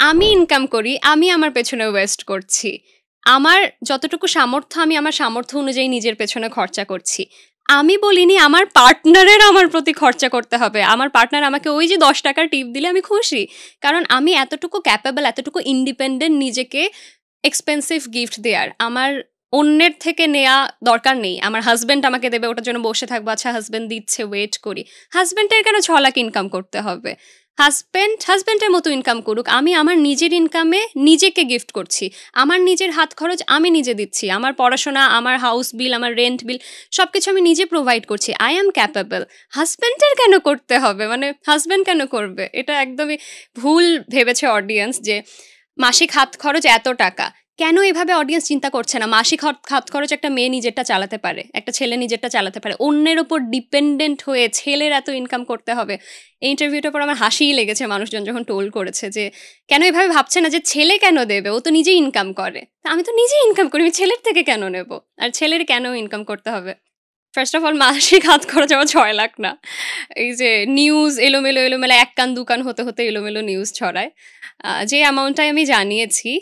আমি ইনকাম করি, আমি আমার পেছনে ওয়েস্ট করছি। আমার যতটুকু সামর্থ্য আমি আমার সামর্থ্য অনুযায়ী নিজের পেছনে খরচা করছি। আমি বলিনি আমার পার্টনারের আমার প্রতি খরচা করতে হবে। আমার পার্টনার আমাকে ওই যে ৳১০ টিপ দিলে আমি খুশি। কারণ আমি এতটুকু ক্যাপেবল, এতটুকু ইন্ডিপেন্ডেন্ট নিজেকে এক্সপেনসিভ গিফট দেয়ার। আমার অন্যের থেকে নেয়া দরকার নেই। আমার হাসব্যান্ড আমাকে দেবে, ওটার জন্য বসে থাকবো। আচ্ছা হাসব্যান্ড দিচ্ছে, ওয়েট করি। হাসব্যান্ডের কেন ৳৬ লাখ ইনকাম করতে হবে? হাসব্যান্ডের মতো ইনকাম করুক। আমি আমার নিজের ইনকামে নিজেকে গিফট করছি। আমার নিজের হাত খরচ আমি নিজে দিচ্ছি। আমার পড়াশোনা, আমার হাউস বিল, আমার রেন্ট বিল সবকিছু আমি নিজে প্রোভাইড করছি। I am capable. হাসব্যান্ডের কেন করতে হবে? মানে হাসব্যান্ড কেন করবে? এটা একদমই ভুল ভেবেছে অডিয়েন্স যে মাসিক হাত খরচ এত টাকা। কেন এভাবে অডিয়েন্স চিন্তা করছে না? মাসিক হাত খরচ একটা মেয়ে নিজেরটা চালাতে পারে, একটা ছেলে নিজেরটা চালাতে পারে। অন্যের ওপর ডিপেন্ডেন্ট হয়ে ছেলের এত ইনকাম করতে হবে। এই ইন্টারভিউটার পর আমার হাসিই লেগেছে মানুষজন যখন টোল করেছে যে, কেন এভাবে ভাবছে না যে ছেলে কেন দেবে? ও তো নিজেই ইনকাম করে। তা আমি তো নিজেই ইনকাম করি, আমি ছেলের থেকে কেন নেব? আর ছেলের কেন ইনকাম করতে হবে? ফার্স্ট অফ অল মাসিক হাত খরচ আমার ৬ লাখ না। এই যে নিউজ এলোমেলো এক কান দু কান হতে এলোমেলো নিউজ ছড়ায়। যে অ্যামাউন্টটাই আমি জানিয়েছি,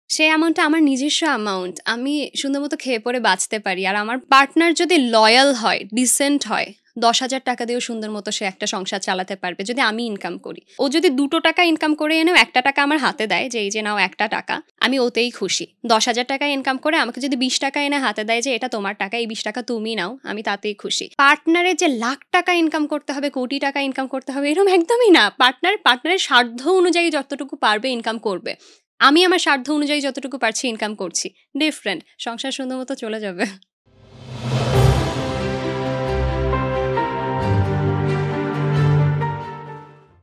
সেই অ্যামাউন্টটা আমার নিজস্ব অ্যামাউন্ট। আমি সুন্দর মতো খেয়ে পরে বাঁচতে পারি। আর আমার পার্টনার যদি লয়াল হয়, ডিসেন্ট হয়, ৳১০,০০০ দিয়েও সুন্দর মতো সে একটা সংসার চালাতে পারবে যদি আমি ইনকাম করি। ও যদি ৳২ ইনকাম করে এনেও ৳১ আমার হাতে দেয় যে, এই যে নাও ৳১, আমি ওতেই খুশি। ৳১০,০০০ ইনকাম করে আমাকে যদি ৳২০ এনে হাতে দেয় যে, এটা তোমার টাকা, এই ৳২০ তুমি নাও, আমি তাতেই খুশি। পার্টনারের যে লাখ টাকা ইনকাম করতে হবে, কোটি টাকা ইনকাম করতে হবে, এরকম একদমই না। পার্টনারের সাধ্য অনুযায়ী যতটুকু পারবে ইনকাম করবে। আমি আমার সাধ্য অনুযায়ী যতটুকু পারছি ইনকাম করছি। ডিফারেন্ট। সংসার সুন্দর মতো চলে যাবে।